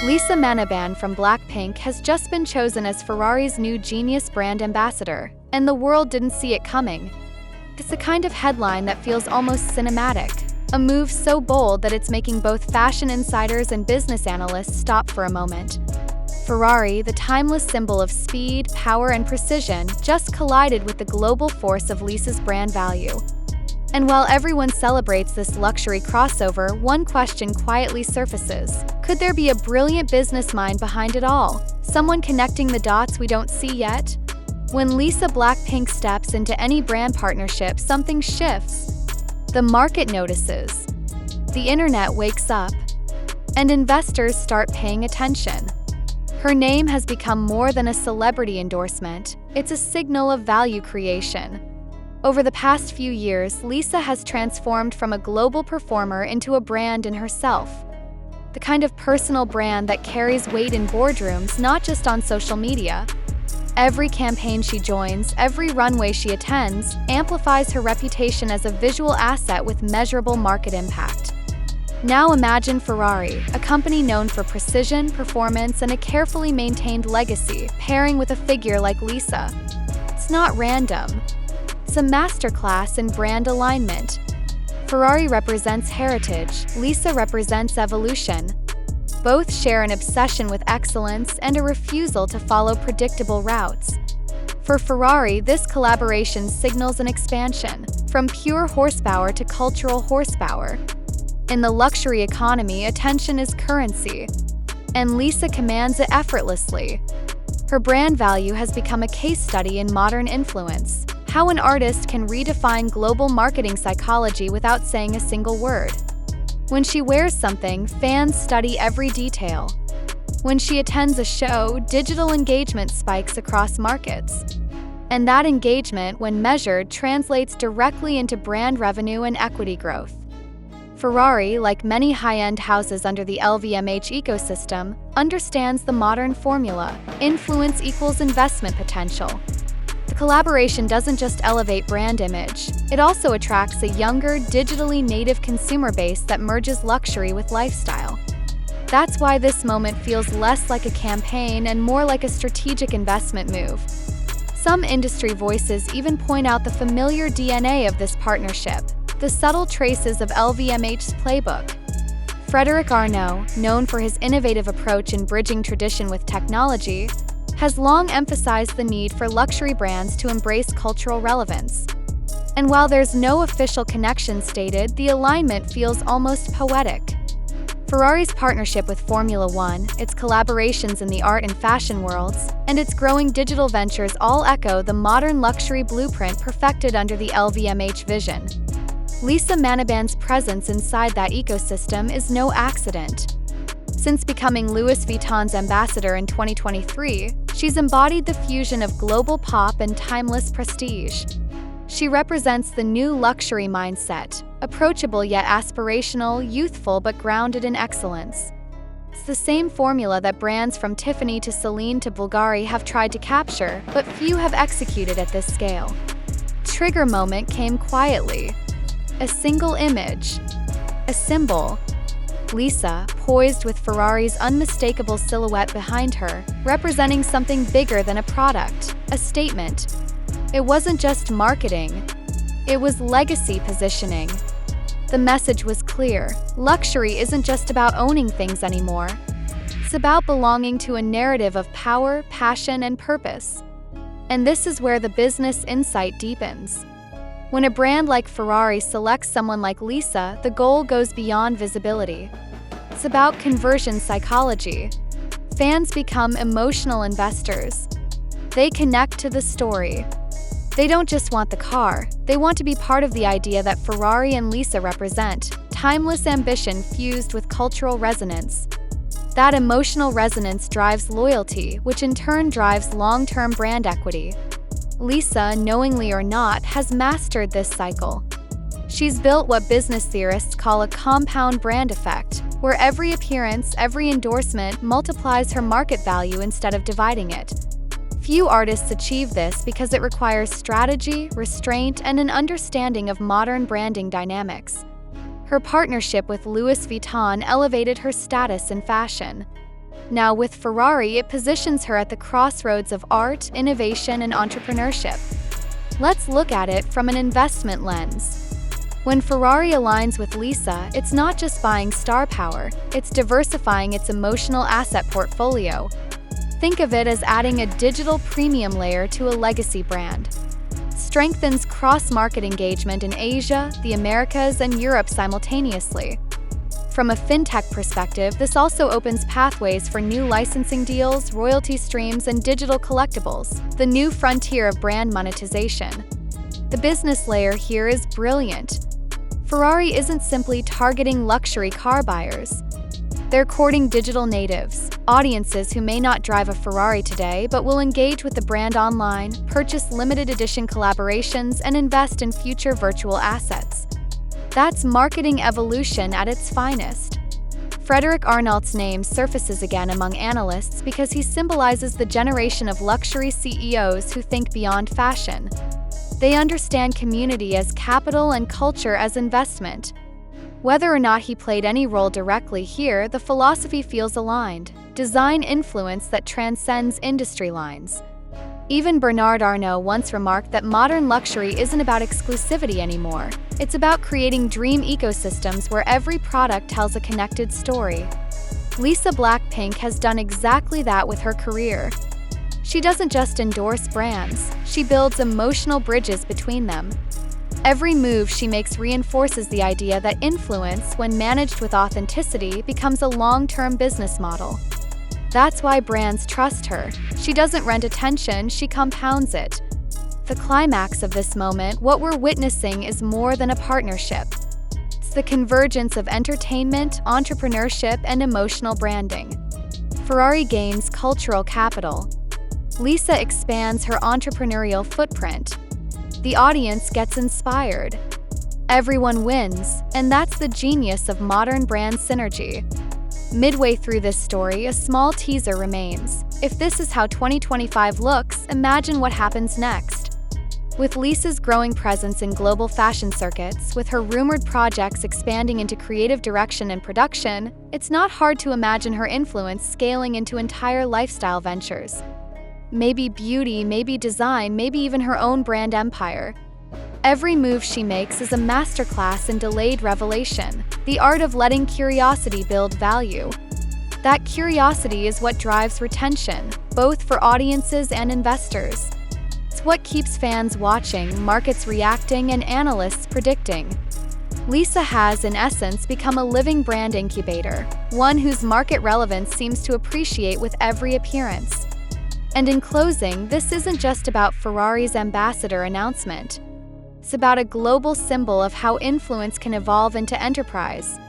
Lisa Manaband from BLACKPINK has just been chosen as Ferrari's new Genius brand ambassador, and the world didn't see it coming. It's the kind of headline that feels almost cinematic, a move so bold that it's making both fashion insiders and business analysts stop for a moment. Ferrari, the timeless symbol of speed, power, and precision, just collided with the global force of Lisa's brand value. And while everyone celebrates this luxury crossover, one question quietly surfaces. Could there be a brilliant business mind behind it all? Someone connecting the dots we don't see yet? When Lisa BLACKPINK steps into any brand partnership, something shifts. The market notices. The internet wakes up. And investors start paying attention. Her name has become more than a celebrity endorsement. It's a signal of value creation. Over the past few years, Lisa has transformed from a global performer into a brand in herself. The kind of personal brand that carries weight in boardrooms, not just on social media. Every campaign she joins, every runway she attends, amplifies her reputation as a visual asset with measurable market impact. Now imagine Ferrari, a company known for precision, performance, and a carefully maintained legacy, pairing with a figure like Lisa. It's not random. It's a masterclass in brand alignment. Ferrari represents heritage, Lisa represents evolution. Both share an obsession with excellence and a refusal to follow predictable routes. For Ferrari, this collaboration signals an expansion, from pure horsepower to cultural horsepower. In the luxury economy, attention is currency, and Lisa commands it effortlessly. Her brand value has become a case study in modern influence. How an artist can redefine global marketing psychology without saying a single word. When she wears something, fans study every detail. When she attends a show, digital engagement spikes across markets. And that engagement, when measured, translates directly into brand revenue and equity growth. Ferrari, like many high-end houses under the LVMH ecosystem, understands the modern formula: influence equals investment potential. The collaboration doesn't just elevate brand image, it also attracts a younger, digitally native consumer base that merges luxury with lifestyle. That's why this moment feels less like a campaign and more like a strategic investment move. Some industry voices even point out the familiar DNA of this partnership, the subtle traces of LVMH's playbook. Frédéric Arnault, known for his innovative approach in bridging tradition with technology, has long emphasized the need for luxury brands to embrace cultural relevance. And while there's no official connection stated, the alignment feels almost poetic. Ferrari's partnership with Formula One, its collaborations in the art and fashion worlds, and its growing digital ventures all echo the modern luxury blueprint perfected under the LVMH vision. Lisa Manaband's presence inside that ecosystem is no accident. Since becoming Louis Vuitton's ambassador in 2023, she's embodied the fusion of global pop and timeless prestige. She represents the new luxury mindset, approachable yet aspirational, youthful but grounded in excellence. It's the same formula that brands from Tiffany to Celine to Bulgari have tried to capture, but few have executed at this scale. Trigger moment came quietly. A single image. A symbol. Lisa, poised with Ferrari's unmistakable silhouette behind her, representing something bigger than a product, a statement. It wasn't just marketing, it was legacy positioning. The message was clear: luxury isn't just about owning things anymore. It's about belonging to a narrative of power, passion, and purpose. And this is where the business insight deepens. When a brand like Ferrari selects someone like Lisa, the goal goes beyond visibility. It's about conversion psychology. Fans become emotional investors. They connect to the story. They don't just want the car, they want to be part of the idea that Ferrari and Lisa represent: timeless ambition fused with cultural resonance. That emotional resonance drives loyalty, which in turn drives long-term brand equity. Lisa, knowingly or not, has mastered this cycle. She's built what business theorists call a compound brand effect, where every appearance, every endorsement multiplies her market value instead of dividing it. Few artists achieve this because it requires strategy, restraint, and an understanding of modern branding dynamics. Her partnership with Louis Vuitton elevated her status in fashion. Now with Ferrari, it positions her at the crossroads of art, innovation, and entrepreneurship. Let's look at it from an investment lens. When Ferrari aligns with Lisa, it's not just buying star power, it's diversifying its emotional asset portfolio. Think of it as adding a digital premium layer to a legacy brand. Strengthens cross-market engagement in Asia, the Americas, and Europe simultaneously. From a fintech perspective, this also opens pathways for new licensing deals, royalty streams, and digital collectibles, the new frontier of brand monetization. The business layer here is brilliant. Ferrari isn't simply targeting luxury car buyers. They're courting digital natives, audiences who may not drive a Ferrari today but will engage with the brand online, purchase limited edition collaborations, and invest in future virtual assets. That's marketing evolution at its finest. Frédéric Arnault's name surfaces again among analysts because he symbolizes the generation of luxury CEOs who think beyond fashion. They understand community as capital and culture as investment. Whether or not he played any role directly here, the philosophy feels aligned. Design influence that transcends industry lines. Even Bernard Arnault once remarked that modern luxury isn't about exclusivity anymore. It's about creating dream ecosystems where every product tells a connected story. Lisa BLACKPINK has done exactly that with her career. She doesn't just endorse brands, she builds emotional bridges between them. Every move she makes reinforces the idea that influence, when managed with authenticity, becomes a long-term business model. That's why brands trust her. She doesn't rent attention, she compounds it. The climax of this moment, what we're witnessing, is more than a partnership. It's the convergence of entertainment, entrepreneurship, and emotional branding. Ferrari gains cultural capital. Lisa expands her entrepreneurial footprint. The audience gets inspired. Everyone wins, and that's the genius of modern brand synergy. Midway through this story, a small teaser remains. If this is how 2025 looks, imagine what happens next. With Lisa's growing presence in global fashion circuits, with her rumored projects expanding into creative direction and production, it's not hard to imagine her influence scaling into entire lifestyle ventures. Maybe beauty, maybe design, maybe even her own brand empire. Every move she makes is a masterclass in delayed revelation, the art of letting curiosity build value. That curiosity is what drives retention, both for audiences and investors. It's what keeps fans watching, markets reacting, and analysts predicting. Lisa has, in essence, become a living brand incubator, one whose market relevance seems to appreciate with every appearance. And in closing, this isn't just about Ferrari's ambassador announcement. It's about a global symbol of how influence can evolve into enterprise.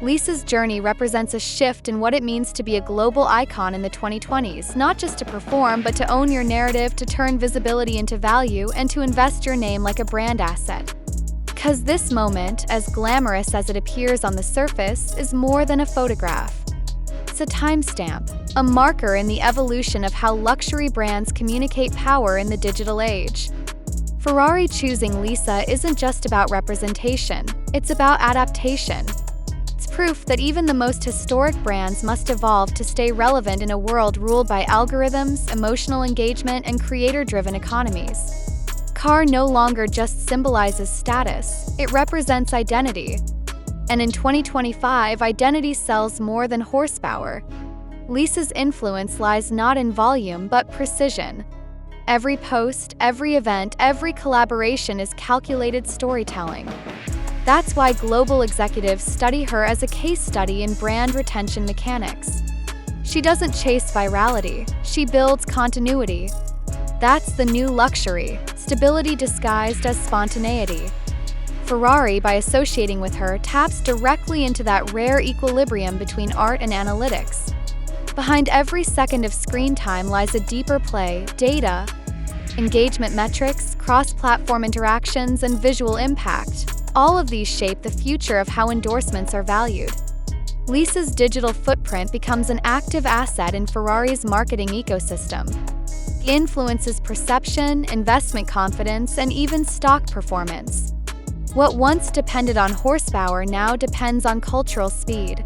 Lisa's journey represents a shift in what it means to be a global icon in the 2020s, not just to perform, but to own your narrative, to turn visibility into value, and to invest your name like a brand asset. Because this moment, as glamorous as it appears on the surface, is more than a photograph. It's a timestamp, a marker in the evolution of how luxury brands communicate power in the digital age. Ferrari choosing Lisa isn't just about representation, it's about adaptation. It's proof that even the most historic brands must evolve to stay relevant in a world ruled by algorithms, emotional engagement, and creator-driven economies. Car no longer just symbolizes status, it represents identity. And in 2025, identity sells more than horsepower. Lisa's influence lies not in volume, but precision. Every post, every event, every collaboration is calculated storytelling. That's why global executives study her as a case study in brand retention mechanics. She doesn't chase virality, she builds continuity. That's the new luxury, stability disguised as spontaneity. Ferrari, by associating with her, taps directly into that rare equilibrium between art and analytics. Behind every second of screen time lies a deeper play, data, engagement metrics, cross-platform interactions, and visual impact. All of these shape the future of how endorsements are valued. Lisa's digital footprint becomes an active asset in Ferrari's marketing ecosystem. It influences perception, investment confidence, and even stock performance. What once depended on horsepower now depends on cultural speed.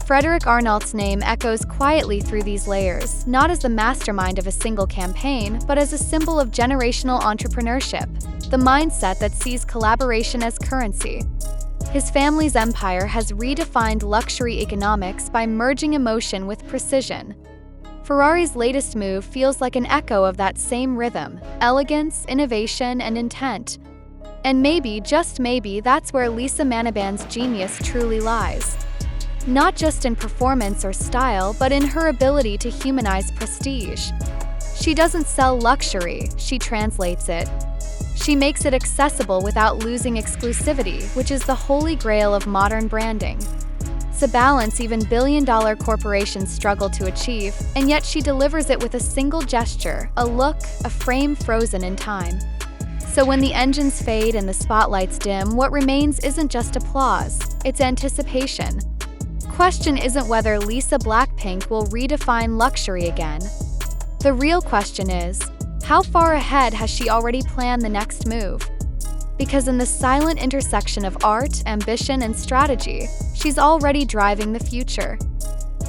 Frédéric Arnault's name echoes quietly through these layers, not as the mastermind of a single campaign, but as a symbol of generational entrepreneurship, the mindset that sees collaboration as currency. His family's empire has redefined luxury economics by merging emotion with precision. Ferrari's latest move feels like an echo of that same rhythm: elegance, innovation, and intent. And maybe, just maybe, that's where Lisa Manaband's genius truly lies. Not just in performance or style, but in her ability to humanize prestige. She doesn't sell luxury, she translates it. She makes it accessible without losing exclusivity, which is the holy grail of modern branding. It's a balance even billion-dollar corporations struggle to achieve, and yet she delivers it with a single gesture, a look, a frame frozen in time. So when the engines fade and the spotlights dim, what remains isn't just applause, it's anticipation. Question isn't whether Lisa BLACKPINK will redefine luxury again. The real question is, how far ahead has she already planned the next move? Because in the silent intersection of art, ambition, and strategy, she's already driving the future.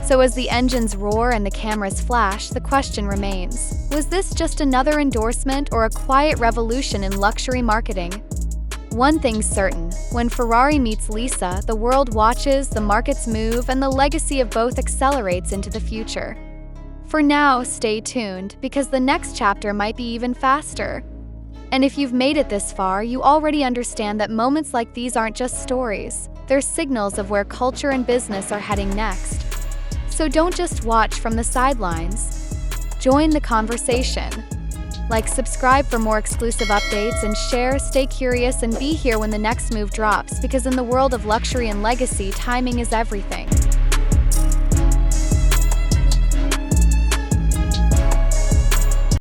So as the engines roar and the cameras flash, the question remains, was this just another endorsement or a quiet revolution in luxury marketing? One thing's certain, when Ferrari meets Lisa, the world watches, the markets move, and the legacy of both accelerates into the future. For now, stay tuned, because the next chapter might be even faster. And if you've made it this far, you already understand that moments like these aren't just stories. They're signals of where culture and business are heading next. So don't just watch from the sidelines. Join the conversation. Like, subscribe for more exclusive updates, and share, stay curious, and be here when the next move drops, because in the world of luxury and legacy, timing is everything.